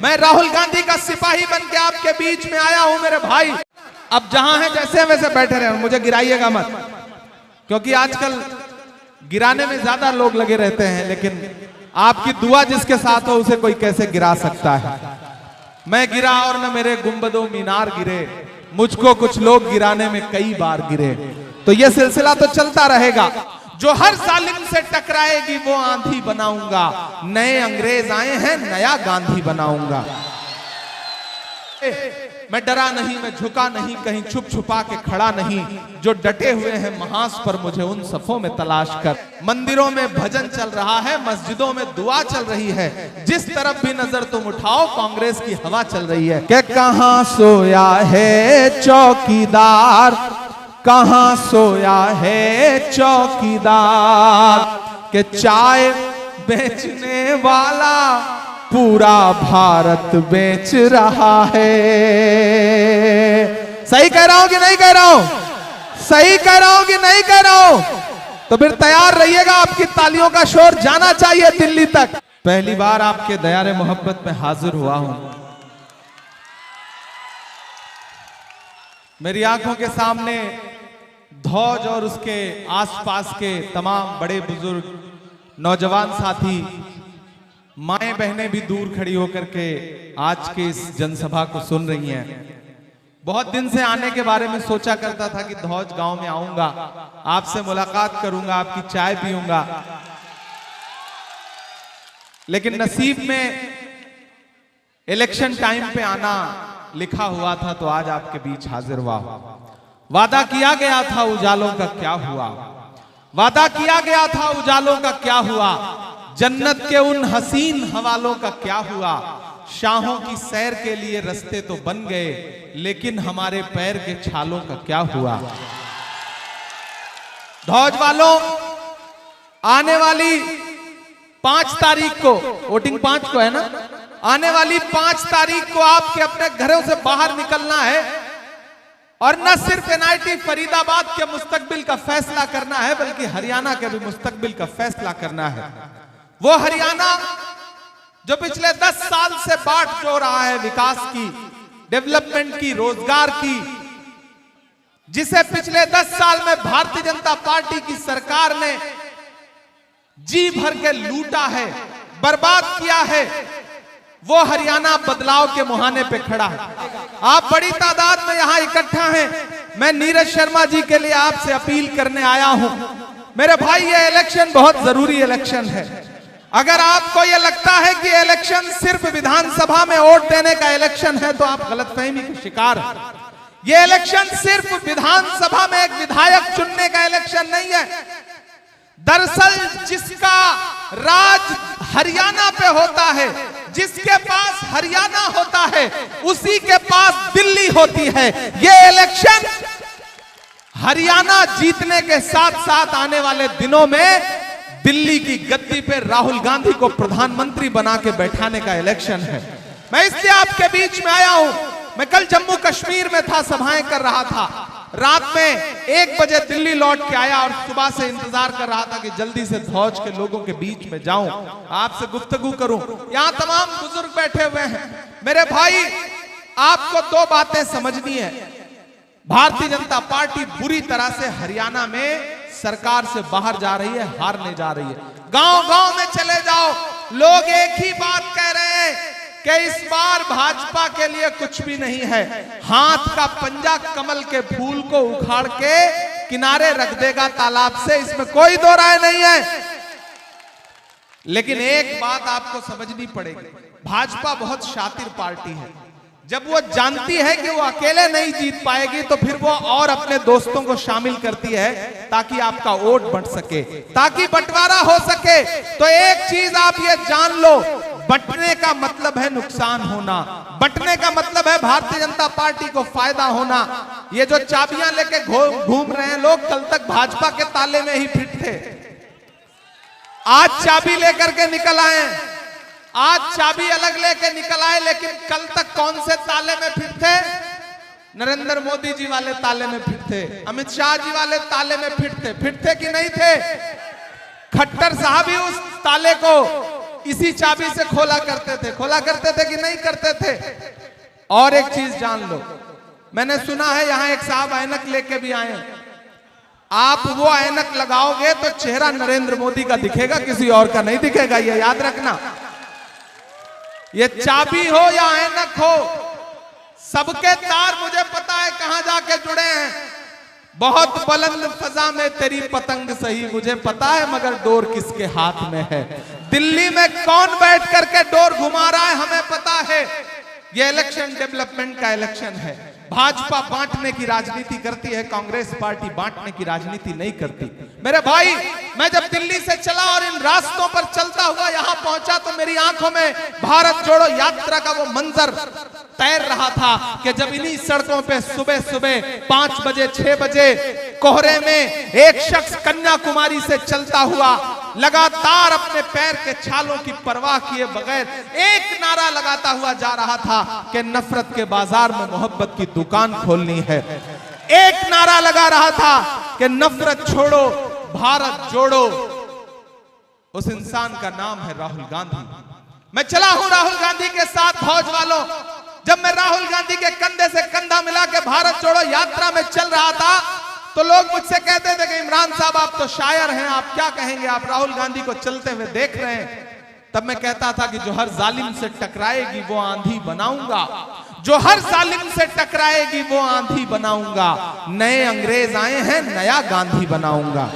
मैं राहुल गांधी का सिपाही बन के आपके बीच में आया हूं मेरे भाई। अब जहां है जैसे वैसे बैठे रहे, मुझे गिराइएगा मत, क्योंकि आजकल गिराने में ज्यादा लोग लगे रहते हैं, लेकिन आपकी दुआ जिसके साथ हो उसे कोई कैसे गिरा सकता है। मैं गिरा और न मेरे गुंबदों मीनार गिरे, मुझको कुछ लोग गिराने में कई बार गिरे। तो ये सिलसिला तो चलता रहेगा। जो हर जालिम से टकराएगी वो आंधी बनाऊंगा, नए अंग्रेज आए हैं नया गांधी बनाऊंगा। मैं डरा नहीं, मैं झुका नहीं, कहीं छुप छुपा के खड़ा नहीं, जो डटे हुए हैं महास पर मुझे उन सफों में तलाश कर। मंदिरों में भजन चल रहा है, मस्जिदों में दुआ चल रही है, जिस तरफ भी नजर तुम उठाओ कांग्रेस की हवा चल रही है। कि कहां सोया है चौकीदार, कहां सोया है चौकीदार, के चाय बेचने वाला पूरा भारत बेच रहा है। सही कह रहा हूं कि नहीं कह रहा हूं? सही कह रहा हूं कि नहीं कह रहा हूं? तो फिर तैयार रहिएगा, आपकी तालियों का शोर जाना चाहिए दिल्ली तक। पहली बार आपके दयारे मोहब्बत में हाजिर हुआ हूं। मेरी आंखों के सामने ध्वज और उसके आसपास के तमाम बड़े बुजुर्ग, नौजवान साथी, माएं बहनें भी दूर खड़ी होकर के आज के इस जनसभा को सुन रही हैं। बहुत दिन से आने के बारे में सोचा करता था कि ध्वज गांव में आऊंगा, आपसे मुलाकात करूंगा, आपकी चाय पीऊंगा, लेकिन नसीब में इलेक्शन टाइम पे आना लिखा हुआ था, तो आज आपके बीच हाजिर हुआ। वादा किया गया था उजालों का क्या हुआ, वादा किया गया था उजालों का क्या हुआ, जन्नत के उन हसीन हवालों का क्या हुआ। शाहों की सैर के लिए रास्ते तो बन गए, लेकिन हमारे पैर के छालों का क्या हुआ। ध्वज वालों, आने वाली 5 तारीख को, वोटिंग 5 को है ना, आने वाली 5 तारीख को आपके अपने घरों से बाहर निकलना है और न सिर्फ एनआईटी फरीदाबाद के मुस्तकबिल का फैसला करना है, बल्कि हरियाणा के भी मुस्तकबिल का फैसला करना है। वो हरियाणा जो पिछले 10 साल से बाट जो रहा है विकास की, डेवलपमेंट की, रोजगार की, जिसे पिछले 10 साल में भारतीय जनता पार्टी की सरकार ने जी भर के लूटा है, बर्बाद किया है, वो हरियाणा बदलाव के मुहाने पे खड़ा है। आप बड़ी तादाद में यहां इकट्ठा हैं। मैं नीरज शर्मा जी के लिए आपसे अपील करने आया हूं। मेरे भाई, ये इलेक्शन बहुत जरूरी इलेक्शन है। अगर आपको यह लगता है कि इलेक्शन सिर्फ विधानसभा में वोट देने का इलेक्शन है, तो आप गलतफहमी के शिकार हैं। यह इलेक्शन सिर्फ विधानसभा में एक विधायक चुनने का इलेक्शन नहीं है। दरअसल जिसका राज हरियाणा पे होता है, जिसके पास हरियाणा होता है, उसी के पास दिल्ली होती है। यह इलेक्शन हरियाणा जीतने के साथ साथ आने वाले दिनों में दिल्ली की गद्दी पे राहुल गांधी को प्रधानमंत्री बना के बैठाने का इलेक्शन है। मैं इसलिए आपके बीच में आया हूं। मैं कल जम्मू कश्मीर में था, सभाएं कर रहा था, रात में 1 बजे दिल्ली लौट के आया और सुबह से इंतजार कर रहा था कि जल्दी से ध्वज के लोगों के बीच में जाऊं, आपसे गुफ्तगू करूं। यहां तमाम बुजुर्ग बैठे हुए हैं। मेरे भाई, आपको 2 बातें समझनी है। भारतीय जनता पार्टी बुरी तरह से हरियाणा में सरकार से बाहर जा रही है, हारने जा रही है। गांव गांव में चले जाओ, लोग एक ही बात कह रहे हैं कि इस बार भाजपा के लिए कुछ भी नहीं है। हाथ का पंजा कमल के फूल को उखाड़ के किनारे रख देगा तालाब से, इसमें कोई दो राय नहीं है। लेकिन एक बात आपको समझनी पड़ेगी, भाजपा बहुत शातिर पार्टी है। जब वो जानती है कि वो अकेले नहीं जीत पाएगी, तो फिर वो और अपने दोस्तों को शामिल करती है ताकि आपका वोट बढ़ सके, ताकि बंटवारा हो सके। तो एक चीज आप ये जान लो, बंटने का मतलब है नुकसान होना, बंटने का मतलब है भारतीय जनता पार्टी को फायदा होना। ये जो चाबियां लेके घूम रहे हैं लोग, कल तक भाजपा के ताले में ही फिट थे, आज चाबी लेकर के निकल आए, आज चाबी अलग लेके निकल आए, लेकिन कल तक कौन से ताले में फिट थे? नरेंद्र मोदी जी वाले ताले में फिट थे, अमित शाह जी वाले ताले में फिट थे कि नहीं थे? खट्टर साहब ही उस ताले को इसी चाबी से खोला करते थे। खोला करते थे कि नहीं करते थे? और एक चीज जान लो, मैंने सुना है यहां एक साहब ऐनक लेके भी आए। आप वो ऐनक लगाओगे तो चेहरा नरेंद्र मोदी का दिखेगा, किसी और का नहीं दिखेगा, ये याद रखना। ये चाबी हो या ऐनक हो, सबके तार मुझे पता है कहां जाके जुड़े हैं। बहुत बुलंद फजा में तेरी पतंग सही, मुझे पता है मगर डोर किसके हाथ में है। दिल्ली में कौन बैठ करके डोर घुमा रहा है हमें पता है। ये इलेक्शन डेवलपमेंट का इलेक्शन है। भाजपा बांटने की राजनीति करती है, कांग्रेस पार्टी बांटने की राजनीति नहीं करती। मेरे भाई, मैं जब दिल्ली से चला और इन रास्तों पर चलता हुआ यहां पहुंचा तो मेरी आंखों में भारत जोड़ो यात्रा का वो मंजर तैर रहा था कि जब इन्हीं सड़कों पे सुबह सुबह 5 बजे 6 बजे कोहरे में एक शख्स कन्याकुमारी से चलता हुआ लगातार अपने पैर के छालों की परवाह किए बगैर एक नारा लगाता हुआ जा रहा था कि नफरत के बाजार में मोहब्बत की दुकान खोलनी है। एक नारा लगा रहा था कि नफरत छोड़ो भारत जोड़ो। उस इंसान का नाम है राहुल गांधी। मैं चला हूं राहुल गांधी के साथ। फौज वालों, जब मैं राहुल गांधी के कंधे से कंधा मिला के भारत जोड़ो यात्रा में चल रहा था तो लोग मुझसे कहते थे कि इमरान साहब आप तो शायर हैं, आप क्या कहेंगे, आप राहुल गांधी को चलते हुए देख रहे हैं। तब मैं कहता था कि जो हर जालिम से टकराएगी वो आंधी बनाऊंगा, जो हर जालिम से टकराएगी वो आंधी बनाऊंगा। नए अंग्रेज आए हैं, नया गांधी बनाऊंगा।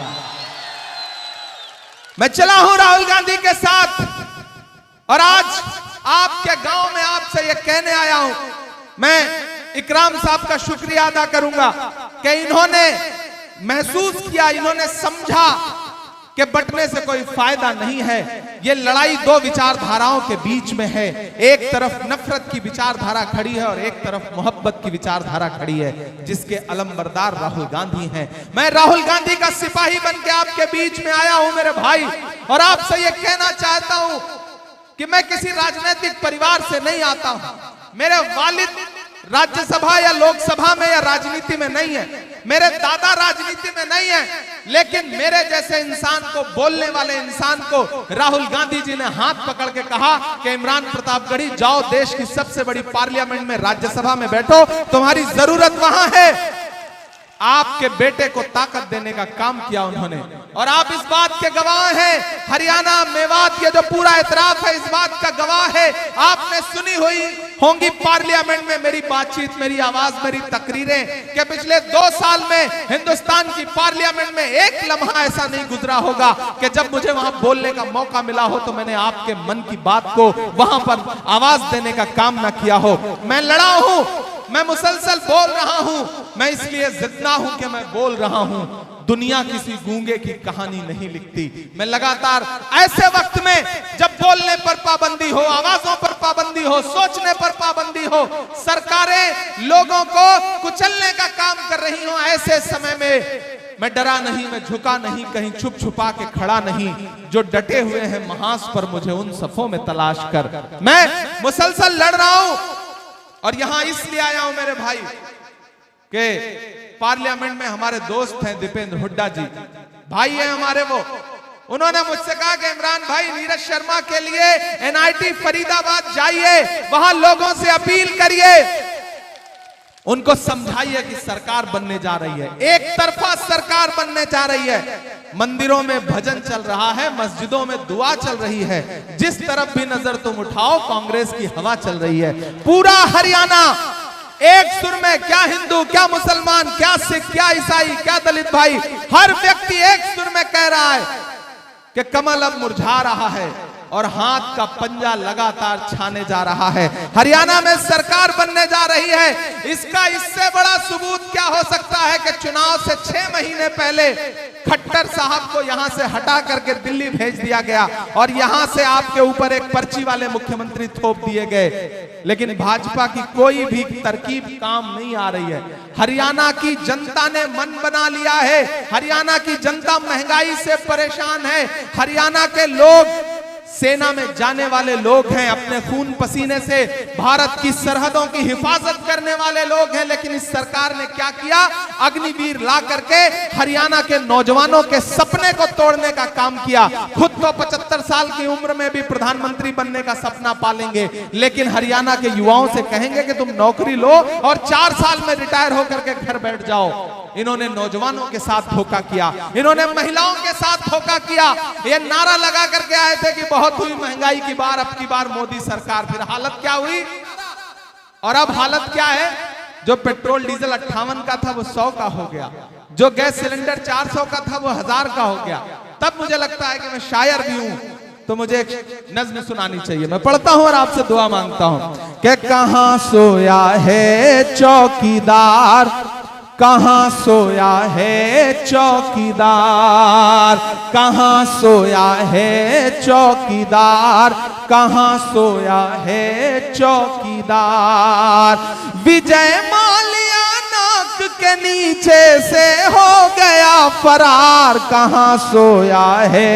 मैं चला हूं राहुल गांधी के साथ और आज आपके गांव में आपसे यह कहने आया हूं। मैं इकराम साहब का शुक्रिया अदा करूंगा कि इन्होंने महसूस किया, इन्होंने समझा कि बंटने से कोई फायदा नहीं है। ये लड़ाई दो विचारधाराओं के बीच में है। एक तरफ नफरत की विचारधारा खड़ी है और एक तरफ मोहब्बत की विचारधारा खड़ी है, जिसके अलमबरदार राहुल गांधी हैं। मैं राहुल गांधी का सिपाही बन के आपके बीच में आया हूं मेरे भाई, और आपसे ये कहना चाहता हूं कि मैं किसी राजनीतिक परिवार से नहीं आता हूं। मेरे वालिद राज्यसभा या लोकसभा में या राजनीति में नहीं है, मेरे दादा राजनीति में नहीं है, लेकिन मेरे जैसे इंसान को, बोलने वाले इंसान को राहुल गांधी जी ने हाथ पकड़ के कहा कि इमरान प्रतापगढ़ी जाओ, देश की सबसे बड़ी पार्लियामेंट में राज्यसभा में बैठो, तुम्हारी जरूरत वहां है। आपके बेटे को ताकत देने का काम किया उन्होंने, और आप इस बात के गवाह हैं। हरियाणा, मेवात, ये जो पूरा इतराफ है इस बात का गवाह है। आपने सुनी हुई होंगी पार्लियामेंट में मेरी बातचीत, मेरी आवाज, मेरी तकरीरें कि पिछले 2 साल में हिंदुस्तान की पार्लियामेंट में एक लम्हा ऐसा नहीं गुजरा होगा कि जब मुझे वहां बोलने का मौका मिला हो तो मैंने आपके मन की बात को वहां पर आवाज देने का काम ना किया हो। मैं लड़ा हूं, मैं मुसलसल बोल रहा हूं, मैं इसलिए जिंदा हूं कि मैं बोल रहा हूं। दुनिया किसी गूंगे की कहानी नहीं लिखती। मैं लगातार ऐसे वक्त में जब बोलने पर पाबंदी हो, आवाजों पर पाबंदी हो, सोचने पर पाबंदी हो, सरकारें लोगों को कुचलने का काम कर रही हो, ऐसे समय में मैं डरा नहीं, मैं झुका नहीं, कहीं छुप छुपा के खड़ा नहीं। जो डटे हुए हैं महास पर मुझे उन सफों में तलाश कर, मैं मुसलसल लड़ रहा हूं। और यहां इसलिए आया हूं मेरे भाई कि पार्लियामेंट में हमारे दोस्त हैं दीपेंद्र हुड्डा जी, भाई हैं हमारे वो। उन्होंने मुझसे कहा कि इमरान भाई नीरज शर्मा के लिए एनआईटी फरीदाबाद जाइए, वहां लोगों से अपील करिए, उनको समझाइए कि सरकार बनने जा रही है, एक तरफा सरकार बनने जा रही है। मंदिरों में भजन चल रहा है, मस्जिदों में दुआ चल रही है, जिस तरफ भी नजर तुम उठाओ कांग्रेस की हवा चल रही है। पूरा हरियाणा एक सुर में, क्या हिंदू, क्या मुसलमान, क्या सिख, क्या ईसाई, क्या दलित भाई, हर व्यक्ति एक सुर में कह रहा है कि कमल अब मुरझा रहा है और हाथ का पंजा लगातार छाने जा रहा है। हरियाणा में सरकार बनने जा रही है। इसका इससे बड़ा सबूत क्या हो सकता है कि चुनाव से 6 महीने पहले खट्टर साहब को यहां से हटा करके दिल्ली भेज दिया गया और यहां से आपके ऊपर एक पर्ची वाले मुख्यमंत्री थोप दिए गए। लेकिन भाजपा की कोई भी तरकीब काम नहीं आ रही है। हरियाणा की जनता ने मन बना लिया है। हरियाणा की जनता महंगाई से परेशान है। हरियाणा के लोग सेना में जाने वाले लोग हैं, अपने खून पसीने से भारत की सरहदों की हिफाजत करने वाले लोग हैं, लेकिन इस सरकार ने क्या किया? अग्निवीर ला करके हरियाणा के नौजवानों के सपने को तोड़ने का काम किया। खुद तो 75 साल की उम्र में भी प्रधानमंत्री बनने का सपना पालेंगे, लेकिन हरियाणा के युवाओं से कहेंगे कि तुम नौकरी लो और 4 साल में रिटायर होकर के घर बैठ जाओ। इन्होंने नौजवानों के साथ धोखा किया, इन्होंने महिलाओं के साथ धोखा किया। ये नारा लगा करके आए थे कि बहुत हुई महंगाई की बार, अब की बार मोदी सरकार। फिर हालत क्या हुई और अब हालत क्या है? जो पेट्रोल डीजल 58 का था वो 100 का हो गया, जो गैस सिलेंडर 400 का था वो 1000 का हो गया। तब मुझे लगता है कि मैं शायर भी हूं तो मुझे एक नज्म सुनानी चाहिए। मैं पढ़ता हूं और आपसे दुआ मांगता हूं कि कहां सोया है चौकीदार, कहां सोया है चौकीदार, कहां सोया है चौकीदार, कहां सोया है चौकीदार। विजय माल्या नाक के नीचे से हो गया फरार, कहां सोया है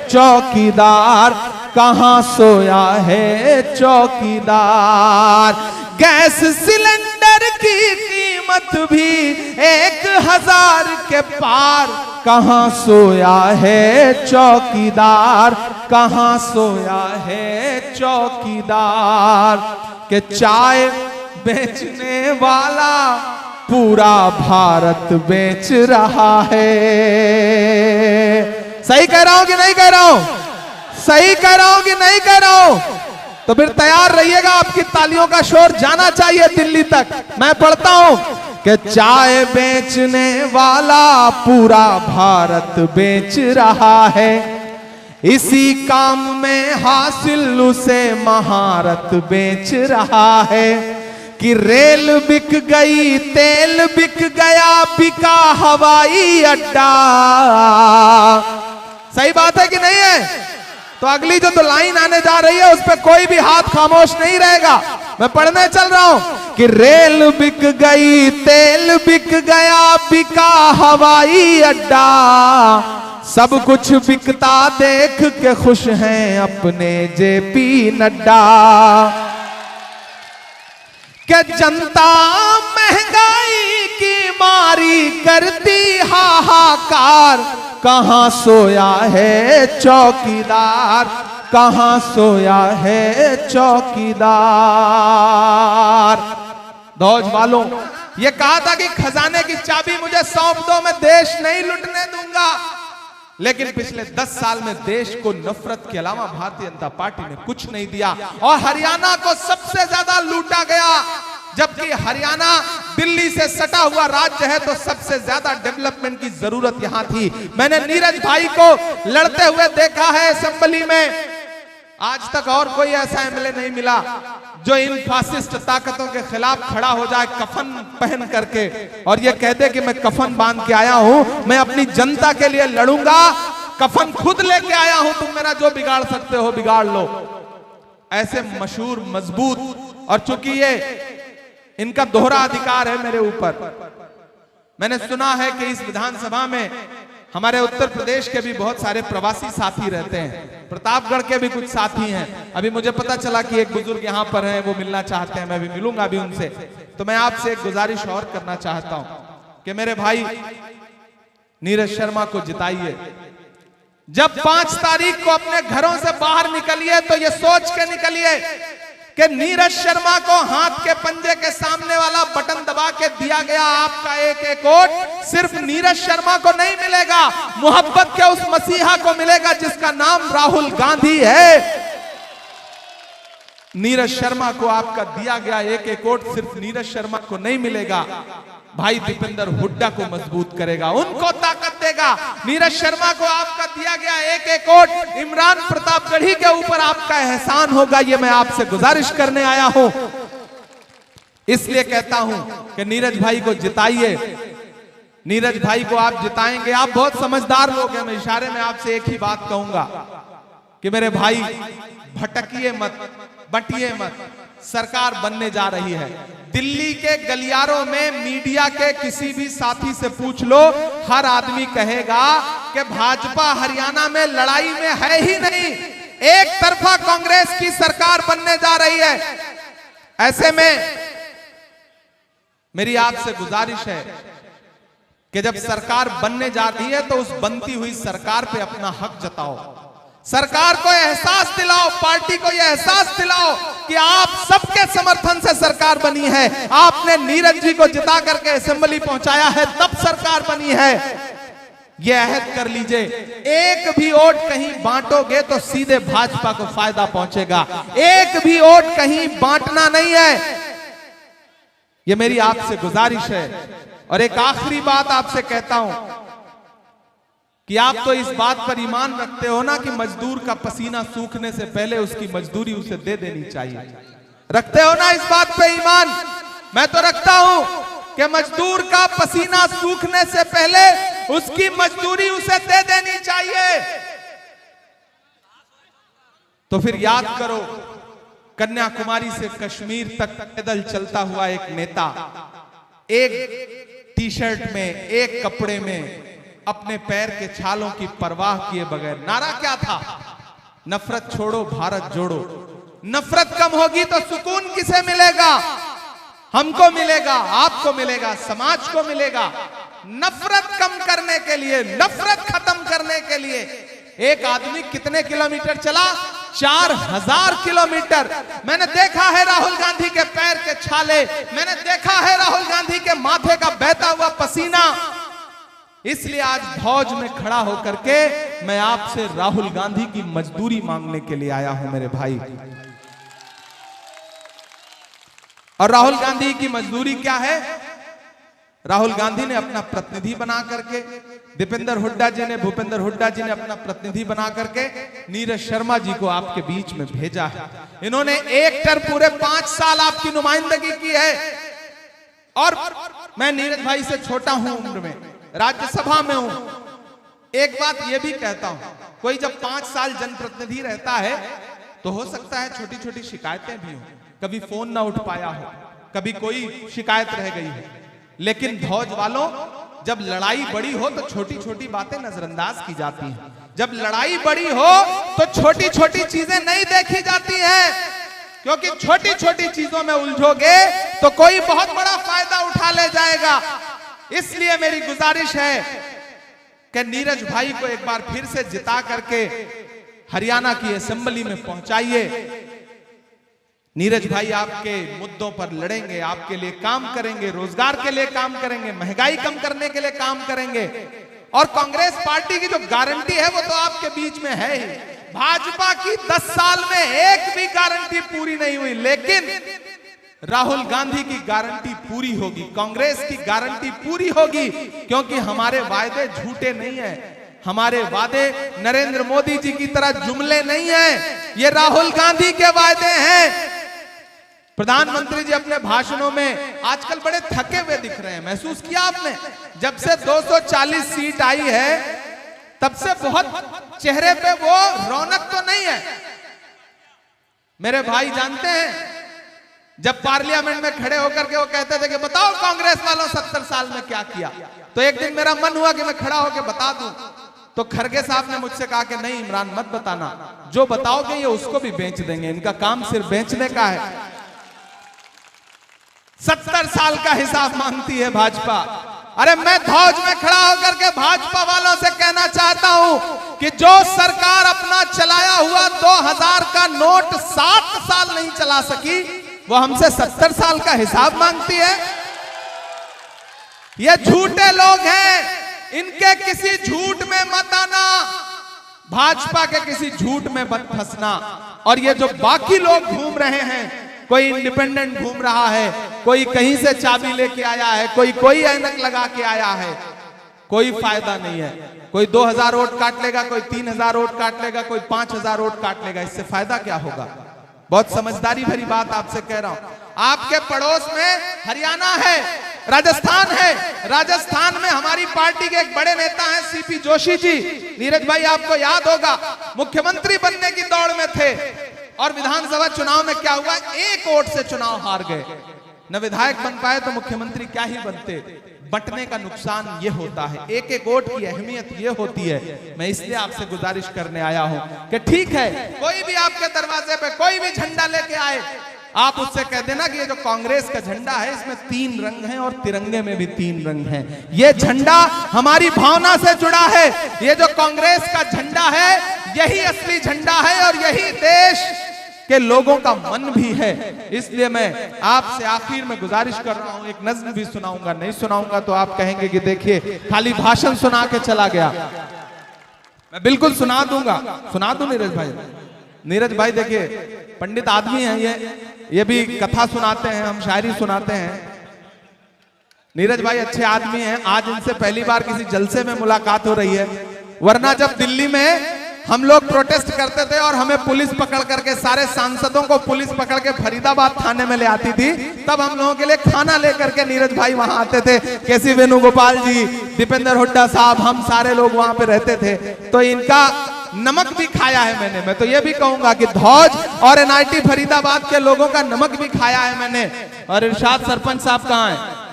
चौकीदार, कहां सोया है चौकीदार। गैस सिलेंडर की कीमत भी 1000 के पार, कहां सोया है चौकीदार, कहां सोया है चौकीदार। के चाय बेचने वाला पूरा भारत बेच रहा है। सही कह रहा हूं कि नहीं कह रहा हूं? सही कह रहा हूं कि नहीं कह रहा हूं? तो फिर तैयार रहिएगा, आपकी तालियों का शोर जाना चाहिए दिल्ली तक। मैं पढ़ता हूं कि चाय बेचने वाला पूरा भारत बेच रहा है, इसी काम में हासिल उसे महारत बेच रहा है। कि रेल बिक गई, तेल बिक गया, बिका हवाई अड्डा। सही बात है कि नहीं है? तो अगली जो लाइन आने जा रही है उस पर कोई भी हाथ खामोश नहीं रहेगा। मैं पढ़ने चल रहा हूं कि रेल बिक गई, तेल बिक गया, बिका हवाई अड्डा, सब कुछ बिकता देख के खुश हैं अपने जेपी नड्डा। कि जनता महंगाई की मारी करती हाहाकार, कहां सोया है चौकीदार, कहां सोया है चौकीदार। धौज वालों, ये कहा था कि खजाने की चाबी मुझे सौंप दो, मैं देश नहीं लुटने दूंगा। लेकिन पिछले 10 साल में देश को नफरत के अलावा भारतीय जनता पार्टी ने कुछ नहीं दिया और हरियाणा को सबसे ज्यादा लूटा गया। जबकि हरियाणा दिल्ली से सटा हुआ राज्य है तो सबसे ज्यादा डेवलपमेंट की जरूरत यहां थी। मैंने नीरज भाई को लड़ते हुए देखा है असेंबली में। आज तक और कोई ऐसा एमएलए नहीं मिला जो इन फासिस्ट ताकतों के खिलाफ खड़ा हो जाए कफन पहन करके और ये कह दे कि मैं कफन बांध के आया हूं, मैं अपनी जनता के लिए लड़ूंगा, कफन खुद लेके आया हूं, तुम मेरा जो बिगाड़ सकते हो बिगाड़ लो। ऐसे मशहूर मजबूत, और चूंकि ये इनका दोहरा अधिकार है मेरे ऊपर। मैंने सुना है कि इस विधानसभा में हमारे उत्तर प्रदेश के भी बहुत सारे प्रवासी साथी रहते हैं, प्रतापगढ़ के भी कुछ साथी हैं। अभी मुझे पता चला कि एक बुजुर्ग यहाँ पर हैं, वो मिलना चाहते हैं, मैं भी मिलूंगा अभी उनसे। तो मैं आपसे एक गुजारिश और करना चाहता हूं कि मेरे भाई नीरज शर्मा को जिताइए। जब 5 तारीख को अपने घरों से बाहर निकलिए तो ये सोच के निकलिए कि नीरज शर्मा को हाथ के पंजे के सामने वाला बटन दबा के दिया गया आपका एक वोट सिर्फ नीरज शर्मा को नहीं मिलेगा, मोहब्बत के उस मसीहा को मिलेगा जिसका नाम राहुल गांधी है। नीरज शर्मा को आपका दिया गया एक वोट सिर्फ नीरज शर्मा को नहीं मिलेगा, भाई दीपेंद्र हुड्डा को मजबूत करेगा, उनको ताकत देगा। नीरज शर्मा को आपका दिया गया एक वोट इमरान प्रतापगढ़ी के ऊपर आपका एहसान होगा। ये मैं आपसे गुजारिश करने आया हूं, इसलिए कहता हूं कि नीरज भाई को जिताइए। नीरज भाई को आप जिताएंगे, आप बहुत समझदार लोग हैं। मैं इशारे में आपसे एक ही बात कहूंगा कि मेरे भाई भटकिए मत, बटिए मत, सरकार बनने जा रही है। दिल्ली के गलियारों में मीडिया के किसी भी साथी से पूछ लो, हर आदमी कहेगा कि भाजपा हरियाणा में लड़ाई में है ही नहीं, एक तरफा कांग्रेस की सरकार बनने जा रही है। ऐसे में मेरी आपसे गुजारिश है कि जब सरकार बनने जाती है तो उस बनती हुई सरकार पे अपना हक जताओ। सरकार को एहसास दिलाओ, पार्टी को यह एहसास दिलाओ कि आप सबके समर्थन से सरकार बनी है। आपने नीरज जी को जिता करके असेंबली पहुंचाया है, तब सरकार बनी है। यह अहद कर लीजिए, एक भी वोट कहीं बांटोगे तो सीधे भाजपा को फायदा पहुंचेगा। एक भी वोट कहीं बांटना नहीं है। यह मेरी आपसे गुजारिश है। और एक आखिरी बात आपसे कहता हूं कि आप तो इस बात पर ईमान रखते हो ना कि मजदूर का पसीना सूखने से पहले उसकी मजदूरी उसे दे देनी चाहिए। रखते हो ना इस बात पे ईमान? मैं तो रखता हूं कि मजदूर का पसीना सूखने से पहले उसकी मजदूरी उसे दे देनी चाहिए। तो फिर याद करो, कन्याकुमारी से कश्मीर तक पैदल चलता हुआ एक नेता, एक टी शर्ट में, एक कपड़े में, अपने पैर के छालों की परवाह किए बगैर, नारा क्या था? नफरत छोड़ो भारत जोड़ो। नफरत कम होगी तो सुकून किसे मिलेगा? हमको मिलेगा, आपको मिलेगा, समाज को मिलेगा। नफरत कम करने के लिए, नफरत खत्म करने के लिए एक आदमी कितने किलोमीटर चला? 4000 किलोमीटर। मैंने देखा है राहुल गांधी के पैर के छाले, मैंने देखा है राहुल गांधी के माथे का बहता हुआ पसीना। इसलिए आज फौज में खड़ा होकर के मैं आपसे राहुल गांधी की मजदूरी मांगने के लिए आया हूं मेरे भाई। और राहुल गांधी की मजदूरी क्या है? राहुल गांधी ने अपना प्रतिनिधि बना करके, दीपेंद्र हुड्डा जी ने, भूपेंद्र हुड्डा जी ने अपना प्रतिनिधि बना करके नीरज शर्मा जी को आपके बीच में भेजा है। इन्होंने एक टर्म पूरे 5 साल आपकी नुमाइंदगी की है। और मैं नीरज भाई से छोटा हूं उम्र में, राज्यसभा में हूं। एक बात यह भी कहता हूं, कोई जब 5 साल जनप्रतिनिधि रहता है तो हो सकता है छोटी छोटी शिकायतें भी हो, कभी फोन ना उठ पाया हो, कभी कोई शिकायत रह गई है। लेकिन फौज वालों, जब लड़ाई बड़ी हो तो छोटी छोटी बातें नजरअंदाज की जाती हैं। जब लड़ाई बड़ी हो तो छोटी छोटी चीजें नहीं देखी जाती हैं, क्योंकि छोटी छोटी चीजों में उलझोगे तो कोई बहुत बड़ा फायदा उठा ले जाएगा। इसलिए मेरी गुजारिश है कि नीरज भाई को एक बार फिर से जिता करके हरियाणा की असेंबली में पहुंचाइए। नीरज भाई आपके मुद्दों पर लड़ेंगे, आपके लिए काम करेंगे, रोजगार के लिए काम करेंगे, महंगाई कम करने के लिए काम करेंगे। और कांग्रेस पार्टी की जो गारंटी है वो तो आपके बीच में है ही। भाजपा की 10 साल में एक भी गारंटी पूरी नहीं हुई, लेकिन राहुल गांधी की गारंटी पूरी होगी, कांग्रेस की गारंटी पूरी होगी, क्योंकि हमारे वायदे झूठे नहीं हैं। हमारे वादे नरेंद्र मोदी जी की तरह जुमले नहीं हैं, ये राहुल गांधी के वायदे हैं। प्रधानमंत्री जी अपने भाषणों में आजकल बड़े थके हुए दिख रहे हैं, महसूस किया आपने? जब से 240 सीट आई है तब से बहुत चेहरे पे वो रौनक तो नहीं है। मेरे भाई जानते हैं, जब पार्लियामेंट में खड़े होकर के वो कहते थे कि बताओ कांग्रेस वालों 70 साल में क्या किया, तो एक दिन मेरा मन हुआ कि मैं खड़ा होकर बता दूं। तो खरगे साहब ने मुझसे कहा कि नहीं इमरान मत बताना, जो बताओगे ये उसको भी बेच देंगे, इनका काम सिर्फ बेचने का है। 70 साल का हिसाब मांगती है भाजपा। अरे मैं फौज में खड़ा होकर के भाजपा वालों से कहना चाहता हूं कि जो सरकार अपना चलाया हुआ 2000 का नोट 7 साल नहीं चला सकी, वो हमसे 70 साल का हिसाब मांगती है। ये झूठे लोग हैं, इनके किसी झूठ में मत आना, भाजपा के किसी झूठ में मत फंसना। और ये जो बाकी लोग घूम रहे हैं, कोई इंडिपेंडेंट घूम रहा है, कोई कहीं से चाबी लेके आया है, कोई ऐनक लगा के आया है, कोई फायदा नहीं है। कोई 2000 वोट काट लेगा, कोई 3000 वोट काट लेगा, कोई 5000 वोट काट लेगा, इससे फायदा क्या होगा? बहुत समझदारी भरी बात आपसे कह रहा हूं। आपके पड़ोस में हरियाणा है, राजस्थान है। राजस्थान में हमारी पार्टी के एक बड़े नेता हैं सीपी जोशी जी, नीरज भाई आपको याद होगा, मुख्यमंत्री बनने की दौड़ में थे और विधानसभा चुनाव में क्या हुआ, 1 वोट से चुनाव हार गए। न विधायक बन पाए तो मुख्यमंत्री क्या ही बनते। बंटने का नुकसान ये होता है, एक एक वोट की अहमियत ये होती है। मैं इसलिए आपसे गुजारिश करने आया हूं कि ठीक है, कोई भी आपके दरवाजे पे कोई भी झंडा लेके आए, आप उससे कह देना कि ये जो कांग्रेस का झंडा है इसमें 3 रंग हैं और तिरंगे में भी 3 रंग हैं। ये झंडा हमारी भावना से जुड़ा है। ये जो कांग्रेस का झंडा है यही असली झंडा है और यही देश के लोगों का मन भी है। इसलिए मैं आपसे आखिर में गुजारिश कर रहा हूं, एक नज्म भी सुनाऊंगा, नहीं सुनाऊंगा तो आप कहेंगे कि देखिए खाली भाषण सुना के चला गया। मैं बिल्कुल सुना दूंगा, सुना दूं नीरज भाई। नीरज भाई देखिए पंडित आदमी हैं, ये भी कथा सुनाते हैं, हम शायरी सुनाते हैं। नीरज भाई अच्छे आदमी हैं। आज इनसे पहली बार किसी जलसे में मुलाकात हो रही है, वरना जब दिल्ली में हम लोग प्रोटेस्ट करते थे और हमें पुलिस पकड़ करके, सारे सांसदों को पुलिस पकड़ के फरीदाबाद थाने में ले आती थी, तब हम लोगों के लिए खाना लेकर के नीरज भाई वहां आते थे। केसी वेणुगोपाल जी, दीपेंद्र हुड्डा साहब, हम सारे लोग वहां पे रहते थे। तो इनका नमक भी खाया है मैंने। मैं तो ये भी कहूंगा कि धौज और एनआईटी फरीदाबाद के लोगों का नमक भी खाया है मैंने। और इरशाद सरपंच साहब कहाँ हैं?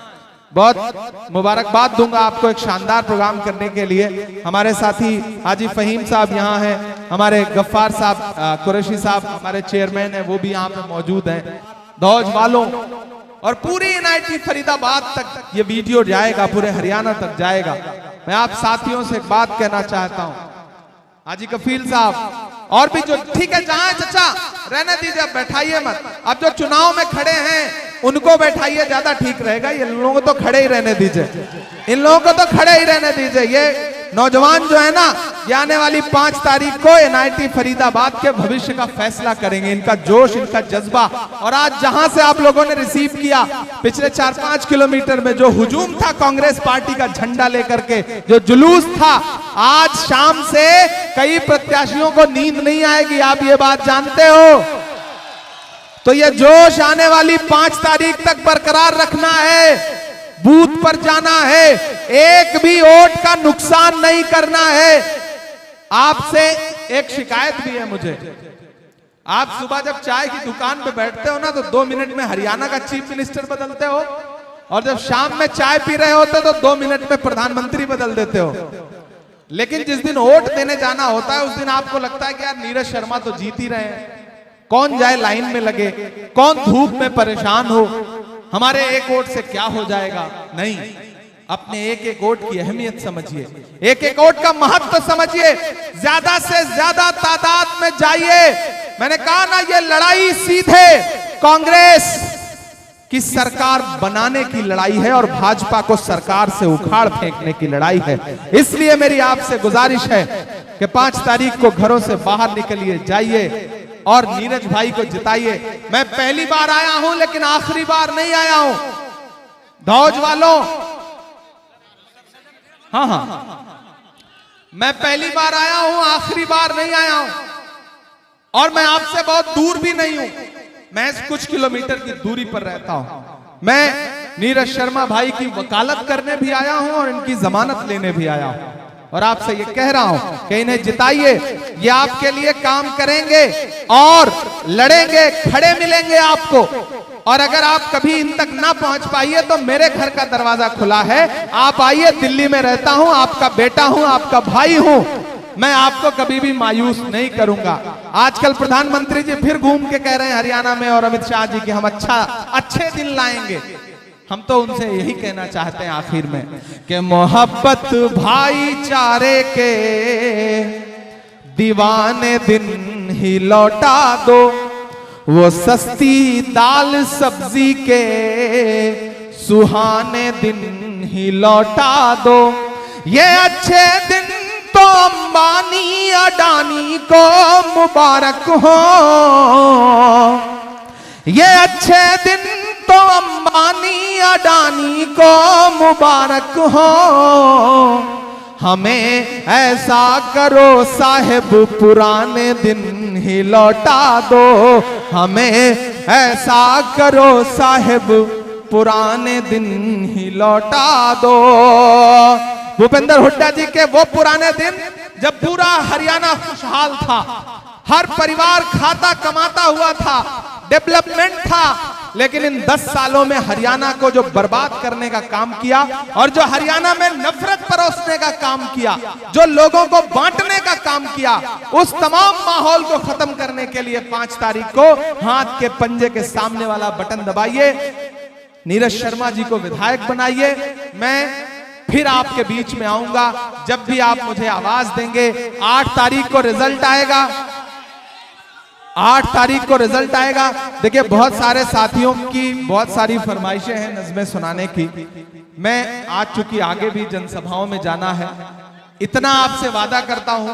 बहुत मुबारकबाद दूंगा आपको एक शानदार प्रोग्राम करने के लिए। हमारे साथी हाजी फहीम साहब यहाँ हैं, हमारे गफ्फार साहब कुरैशी साहब हमारे चेयरमैन हैं, वो भी यहाँ पे मौजूद हैं। धौज वालों और पूरी एनआईटी फरीदाबाद तक ये वीडियो जाएगा, पूरे हरियाणा तक जाएगा। मैं आप साथियों से एक बात कहना चाहता हूँ, हाजी कफील साहब और भी जो, ठीक है जहां चचा रहने दीजिए, अब बैठाइए मत। अब जो चुनाव में खड़े हैं उनको बैठाइए, ज्यादा ठीक रहेगा। ये लोगों को तो खड़े ही रहने दीजिए, इन लोगों को तो खड़े ही रहने दीजिए। ये नौजवान जो है ना, ये आने वाली 5 तारीख को एनआईटी फरीदाबाद के भविष्य का फैसला करेंगे। इनका जोश, इनका जज्बा, और आज जहां से आप लोगों ने रिसीव किया, पिछले 4-5 किलोमीटर में जो हुजूम था कांग्रेस पार्टी का झंडा लेकर के, जो जुलूस था, आज शाम से कई प्रत्याशियों को नींद नहीं आएगी, आप ये बात जानते हो। तो ये जोश आने वाली 5 तारीख तक बरकरार रखना है, बूथ पर जाना है, एक भी वोट का नुकसान नहीं करना है। आपसे एक शिकायत भी है मुझे, आप सुबह जब चाय की दुकान पे बैठते हो ना, तो 2 मिनट में हरियाणा का चीफ मिनिस्टर बदलते हो, और जब शाम में चाय पी रहे होते तो 2 मिनट में प्रधानमंत्री बदल देते हो। लेकिन जिस दिन वोट देने जाना होता है उस दिन आपको लगता है कि यार नीरज शर्मा तो जीत ही रहे हैं, कौन जाए लाइन में लगे, कौन धूप में परेशान हो, हमारे एक वोट से क्या हो जाएगा। नहीं, अपने एक एक वोट की अहमियत समझिए, एक एक वोट का महत्व समझिए, ज्यादा से ज्यादा तादाद में जाइए। मैंने कहा ना, ये लड़ाई सीधे कांग्रेस की सरकार बनाने की लड़ाई है और भाजपा को सरकार से उखाड़ फेंकने की लड़ाई है। इसलिए मेरी आपसे गुजारिश है कि 5 तारीख को घरों से बाहर निकलिए, जाइए और नीरज भाई को जिताइए। मैं पहली बार आया हूं लेकिन आखिरी बार नहीं आया हूं। धौज वालों, हाँ, मैं पहली बार आया हूं, आखिरी बार नहीं आया हूं। और मैं आपसे बहुत दूर भी नहीं हूं, मैं कुछ किलोमीटर की दूरी पर रहता हूं। मैं नीरज शर्मा भाई की वकालत करने भी आया हूं और इनकी जमानत लेने भी आया हूं। और आपसे ये कह रहा हूं कि इन्हें जिताइए, ये आपके लिए काम करेंगे और लड़ेंगे, खड़े मिलेंगे आपको। और अगर आप कभी इन तक ना पहुंच पाइए तो मेरे घर का दरवाजा खुला है, आप आइए। दिल्ली में रहता हूं, आपका बेटा हूं, आपका भाई हूं, मैं आपको कभी भी मायूस नहीं करूंगा। आजकल प्रधानमंत्री जी फिर घूम के कह रहे हैं हरियाणा में, और अमित शाह जी कि हम अच्छे दिन लाएंगे। हम तो उनसे यही कहना चाहते हैं आखिर में कि मोहब्बत भाईचारे के दीवाने दिन ही लौटा दो, वो सस्ती दाल सब्जी के सुहाने दिन ही लौटा दो। ये अच्छे दिन तो अंबानी अडानी को मुबारक हो, ये अच्छे दिन तो अंबानी अडानी को मुबारक हो। हमें ऐसा करो साहिब पुराने दिन ही लौटा दो, हमें ऐसा करो साहिब पुराने दिन ही लौटा दो। भूपेंद्र हुड्डा जी के वो पुराने दिन जब पूरा हरियाणा खुशहाल था, हर परिवार खाता कमाता हुआ था, डेवलपमेंट था, लेकिन इन 10 सालों में हरियाणा को जो बर्बाद करने का काम किया और जो हरियाणा में नफरत परोसने का काम किया, जो लोगों को बांटने का काम किया, उस तमाम माहौल को खत्म करने के लिए 5 तारीख को हाथ के पंजे के सामने वाला बटन दबाइए, नीरज शर्मा जी को विधायक बनाइए। मैं फिर आपके बीच में आऊंगा जब भी आप मुझे आवाज देंगे। 8 तारीख को रिजल्ट आएगा, 8 तारीख को रिजल्ट आएगा। देखिए, बहुत सारे साथियों की बहुत सारी फरमाइशें हैं नज़्में सुनाने की। मैं आज चूंकि आगे भी जनसभाओं में जाना है, इतना आपसे वादा करता हूं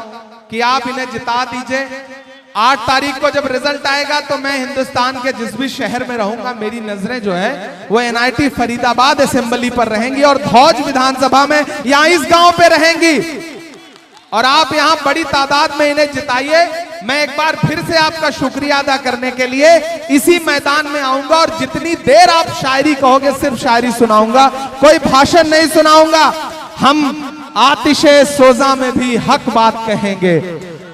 कि आप इन्हें जिता दीजिए। 8 तारीख को जब रिजल्ट आएगा तो मैं हिंदुस्तान के जिस भी शहर में रहूंगा, मेरी नजरें जो है वो NIT फरीदाबाद असेंबली पर रहेंगी और धौज विधानसभा में यहां इस गांव पे रहेंगी। और आप यहां बड़ी तादाद में इन्हें जिताइए। मैं एक बार फिर से आपका शुक्रिया अदा करने के लिए इसी मैदान में आऊंगा और जितनी देर आप शायरी कहोगे सिर्फ शायरी सुनाऊंगा, कोई भाषण नहीं सुनाऊंगा। हम आतिशे सोजा में भी हक बात कहेंगे,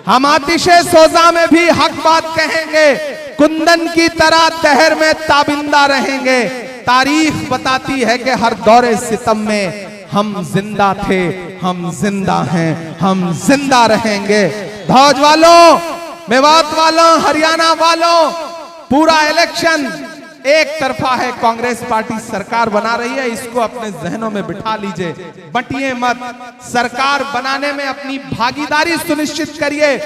हम आतिशे सोजा में भी हक बात कहेंगे, कुंदन की तरह दहर में ताबिंदा रहेंगे। तारीख बताती है कि हर दौरे सितम में हम जिंदा थे, हम जिंदा हैं, हम जिंदा रहेंगे। धौज वालों, मेवात वालों, हरियाणा वालों, पूरा इलेक्शन एक तरफा है। कांग्रेस पार्टी सरकार बना रही है, इसको अपने जहनों में बिठा लीजिए, बंटिए मत। सरकार बनाने में अपनी भागीदारी सुनिश्चित करिए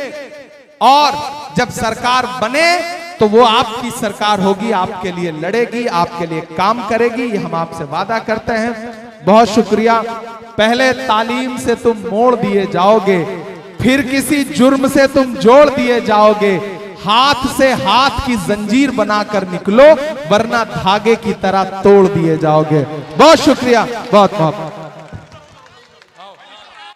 और जब सरकार बने तो वो आपकी सरकार होगी, आपके लिए लड़ेगी, आपके लिए काम करेगी, ये हम आपसे वादा करते हैं। बहुत शुक्रिया। पहले तालीम से तुम मोड़ दिए जाओगे, फिर किसी जुर्म से तुम जोड़ दिए जाओगे। हाथ से हाथ की जंजीर बनाकर निकलो, वरना धागे की तरह तोड़ दिए जाओगे। बहुत शुक्रिया, बहुत बहुत।